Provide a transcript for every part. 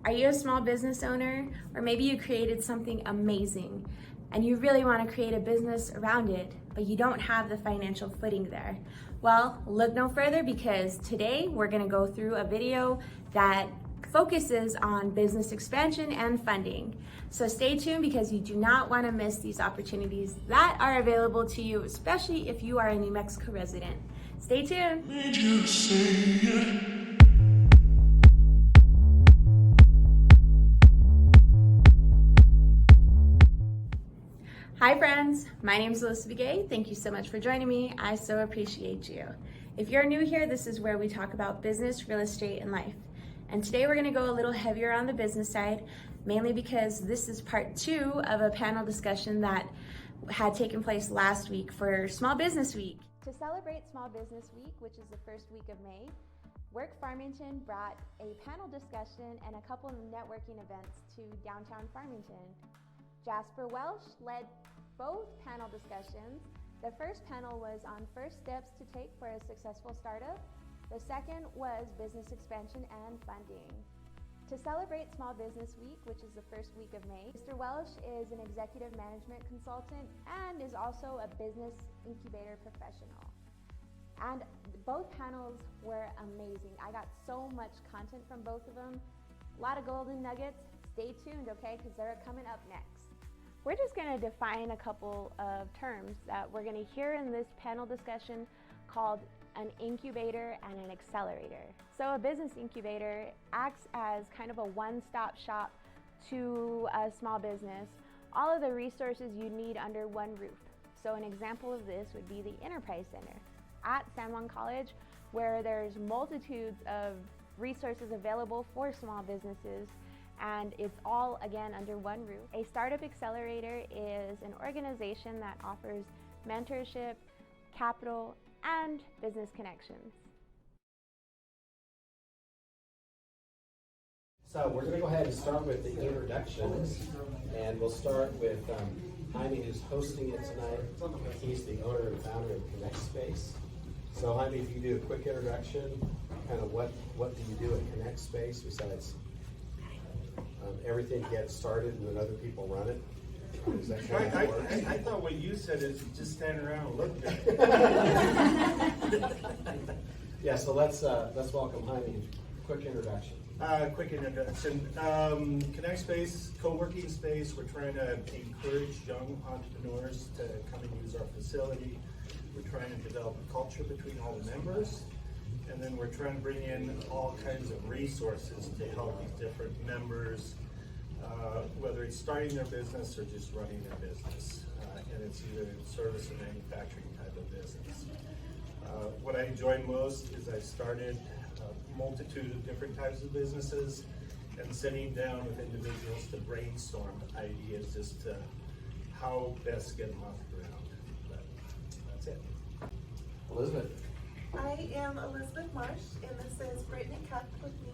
Are you a small business owner, or maybe you created something amazing and you really want to create a business around it, but you don't have the financial footing there? Well, look no further, because today we're going to go through a video that focuses on business expansion and funding. So stay tuned, because you do not want to miss these opportunities that are available to you, especially if you are a New Mexico resident. Stay tuned. Made you say it. Hi friends, my name is Alyssa Begay. Thank you so much for joining me. I so appreciate you. If you're new here, this is where we talk about business, real estate, and life. And today we're going to go a little heavier on the business side, mainly because this is part 2 of a panel discussion that had taken place last week for Small Business Week. To celebrate Small Business Week, which is the first week of May, Work Farmington brought a panel discussion and a couple of networking events to downtown Farmington. Jasper Welsh led both panel discussions. The first panel was on first steps to take for a successful startup. The second was business expansion and funding. To celebrate Small Business Week, which is the first week of May, Mr. Welsh is an executive management consultant and is also a business incubator professional. And both panels were amazing. I got so much content from both of them. A lot of golden nuggets. Stay tuned, okay, because they're coming up next. We're just going to define a couple of terms that we're going to hear in this panel discussion called an incubator and an accelerator. So a business incubator acts as kind of a one-stop shop to a small business, all of the resources you need under one roof. So an example of this would be the Enterprise Center at San Juan College, where there's multitudes of resources available for small businesses, and it's all, again, under one roof. A Startup Accelerator is an organization that offers mentorship, capital, and business connections. So we're going to go ahead and start with the introductions, and we'll start with Jaime, who's hosting it tonight. He's the owner and founder of Connect Space. So Jaime, if you do a quick introduction, kind of what do you do at Connect Space besides everything to get it started and then other people run it? Is that kind of how it works? I thought what you said is you just stand around and look good. Yeah, so let's welcome Jaime. Quick introduction. Quick introduction. Connect Space, co-working space. We're trying to encourage young entrepreneurs to come and use our facility. We're trying to develop a culture between all the members. And then we're trying to bring in all kinds of resources to help these different members, whether it's starting their business or just running their business. And it's either service or manufacturing type of business. What I enjoy most is I started a multitude of different types of businesses and sitting down with individuals to brainstorm ideas as to how best to get them off the ground. But that's it. Elizabeth. I am Elizabeth Marsh, and this is Brittany Cup with me.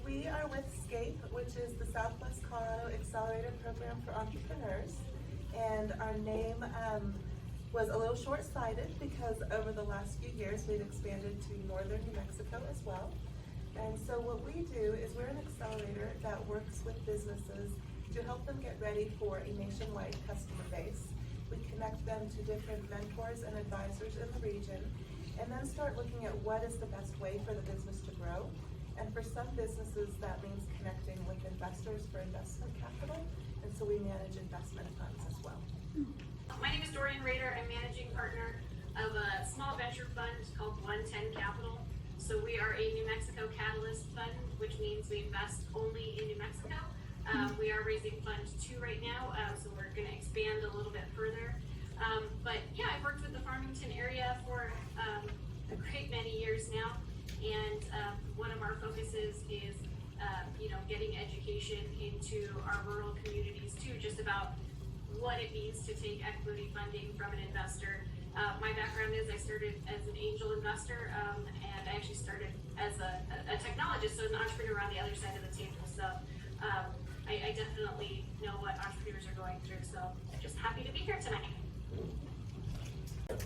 We are with SCAPE, which is the Southwest Colorado Accelerator Program for Entrepreneurs. And our name was a little short-sighted because over the last few years we've expanded to northern New Mexico as well. And so what we do is we're an accelerator that works with businesses to help them get ready for a nationwide customer base. We connect them to different mentors and advisors in the region, and then start looking at what is the best way for the business to grow. And for some businesses, that means connecting with investors for investment capital, and so we manage investment funds as well. My name is Dorian Rader. I'm managing partner of a small venture fund called 110 Capital. So we are a New Mexico Catalyst Fund, which means we invest only in New Mexico. We are raising Fund 2 right now, so we're going to expand a little bit further. But yeah, I've worked with the Farmington area for a great many years now, and one of our focuses is getting education into our rural communities too, just about what it means to take equity funding from an investor. My background is I started as an angel investor, and I actually started as a technologist, so an entrepreneur on the other side of the table. So I definitely know what entrepreneurs are going through, so I'm just happy to be here tonight.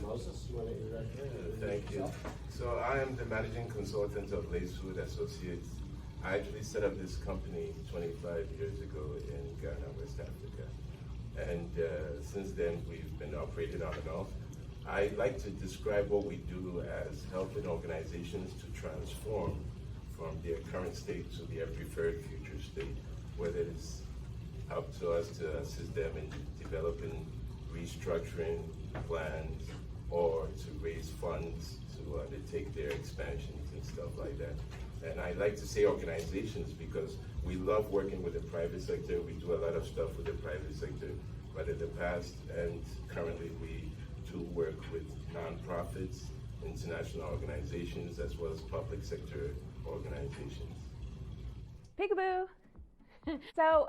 Moses, you want to introduce? Thank you. So I am the managing consultant of Lace Food Associates. I actually set up this company 25 years ago in Ghana, West Africa. And since then, we've been operating on and off. I like to describe what we do as helping organizations to transform from their current state to their preferred future state, whether it's up to us to assist them in developing restructuring plans or to raise funds to undertake their expansions and stuff like that. And I like to say organizations because we love working with the private sector. We do a lot of stuff with the private sector, but in the past and currently we do work with nonprofits, international organizations, as well as public sector organizations. Peekaboo! So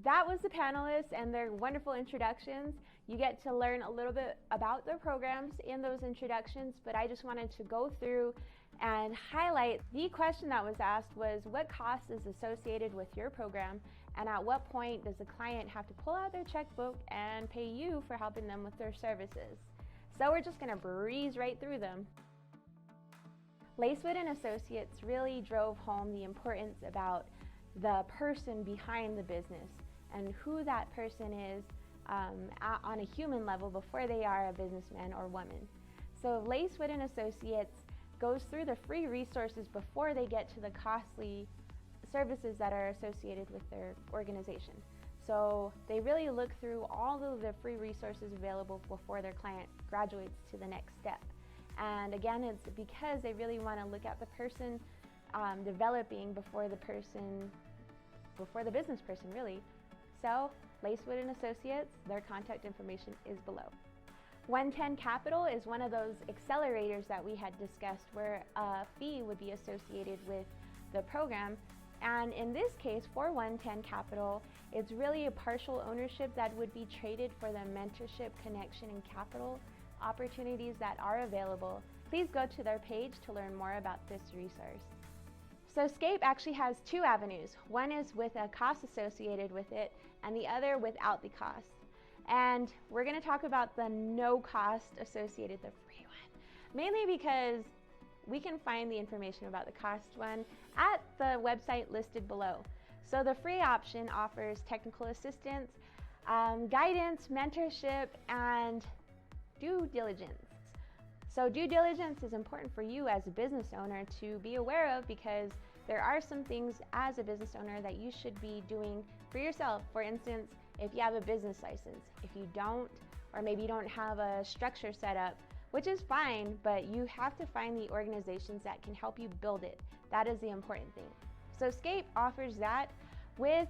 that was the panelists and their wonderful introductions. You get to learn a little bit about their programs in those introductions, but I just wanted to go through and highlight the question that was asked was what cost is associated with your program, and at what point does the client have to pull out their checkbook and pay you for helping them with their services. So we're just going to breeze right through them. Lacewood and Associates really drove home the importance about the person behind the business and who that person is on a human level before they are a businessman or woman. So Lacewood and Associates goes through the free resources before they get to the costly services that are associated with their organization. So they really look through all of the free resources available before their client graduates to the next step. And again, it's because they really want to look at the person developing before the business person, really. So Lacewood and Associates, their contact information is below. 110 Capital is one of those accelerators that we had discussed where a fee would be associated with the program. And in this case, for 110 Capital, it's really a partial ownership that would be traded for the mentorship, connection, and capital opportunities that are available. Please go to their page to learn more about this resource. So Scape actually has two avenues. One is with a cost associated with it, and the other without the cost. And we're going to talk about the no cost associated, the free one, mainly because we can find the information about the cost one at the website listed below. So the free option offers technical assistance, guidance, mentorship, and due diligence. So due diligence is important for you as a business owner to be aware of because there are some things as a business owner that you should be doing for yourself. For instance, if you have a business license, if you don't, or maybe you don't have a structure set up, which is fine, but you have to find the organizations that can help you build it. That is the important thing. So Scape offers that with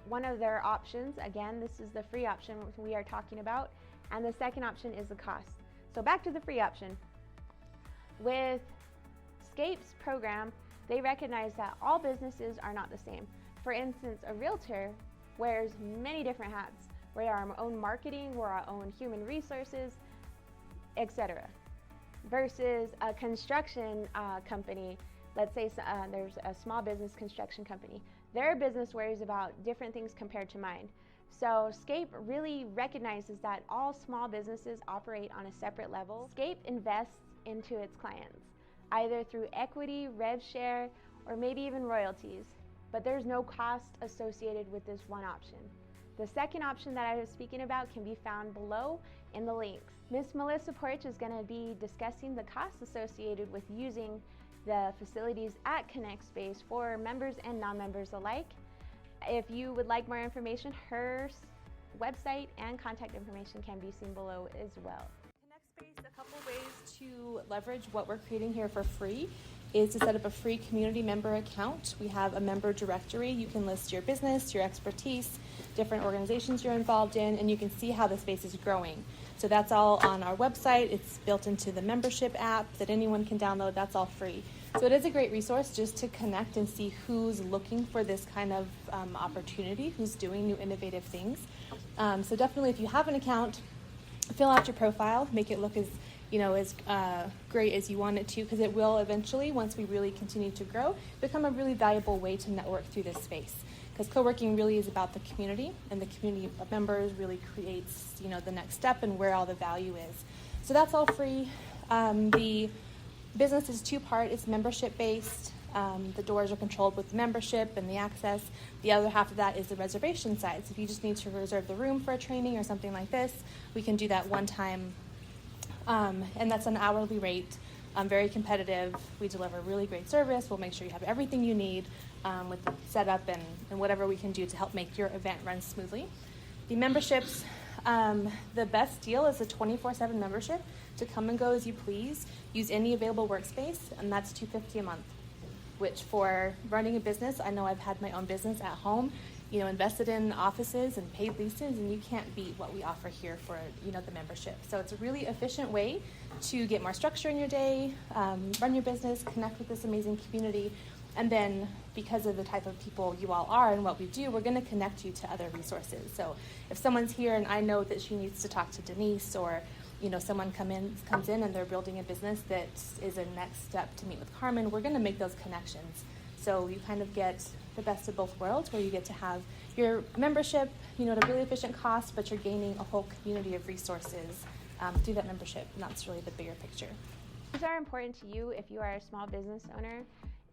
one of their options. Again, this is the free option we are talking about, and the second option is the cost. So back to the free option. With Scape's program, they recognize that all businesses are not the same. For instance, a realtor wears many different hats. We're our own marketing, we're our own human resources, etc. Versus a construction company, let's say there's a small business construction company. Their business wears about different things compared to mine. So Scape really recognizes that all small businesses operate on a separate level. Scape invests into its clients, either through equity, rev share, or maybe even royalties. But there's no cost associated with this one option. The second option that I was speaking about can be found below in the links. Miss Melissa Porch is going to be discussing the costs associated with using the facilities at Connect Space for members and non-members alike. If you would like more information, her website and contact information can be seen below as well. Connect Space, a couple ways to leverage what we're creating here for free is to set up a free community member account. We have a member directory. You can list your business, your expertise, different organizations you're involved in, and you can see how the space is growing. So that's all on our website. It's built into the membership app that anyone can download. That's all free. So it is a great resource just to connect and see who's looking for this kind of opportunity, who's doing new innovative things. So definitely if you have an account, fill out your profile, make it look as great as you want it to, because it will eventually, once we really continue to grow, become a really valuable way to network through this space. Because co-working really is about the community, and the community of members really creates, the next step and where all the value is. So that's all free. The business is two-part. It's membership-based. The doors are controlled with membership and the access. The other half of that is the reservation side. So if you just need to reserve the room for a training or something like this, we can do that one time. And that's an hourly rate, very competitive. We deliver really great service. We'll make sure you have everything you need with the setup and whatever we can do to help make your event run smoothly. The memberships, the best deal is a 24/7 membership to come and go as you please. Use any available workspace, and that's $250 a month, which for running a business, I know I've had my own business at home, invested in offices and paid leases, and you can't beat what we offer here for, the membership. So it's a really efficient way to get more structure in your day, run your business, connect with this amazing community, and then because of the type of people you all are and what we do, we're going to connect you to other resources. So if someone's here and I know that she needs to talk to Denise, or someone comes in and they're building a business that is a next step to meet with Carmen, we're going to make those connections. So you kind of get the best of both worlds, where you get to have your membership, at a really efficient cost, but you're gaining a whole community of resources through that membership, and that's really the bigger picture. These are important to you if you are a small business owner.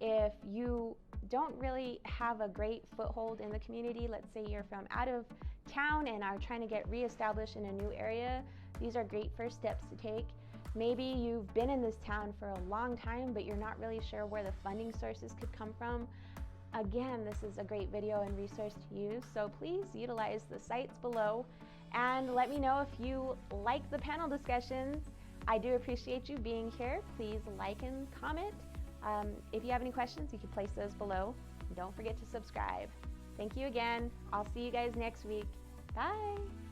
If you don't really have a great foothold in the community, let's say you're from out of town and are trying to get reestablished in a new area, these are great first steps to take. Maybe you've been in this town for a long time, but you're not really sure where the funding sources could come from. Again, this is a great video and resource to use, so please utilize the sites below and let me know if you like the panel discussions. I do appreciate you being here. Please like and comment. If you have any questions, you can place those below. And don't forget to subscribe. Thank you again. I'll see you guys next week. Bye.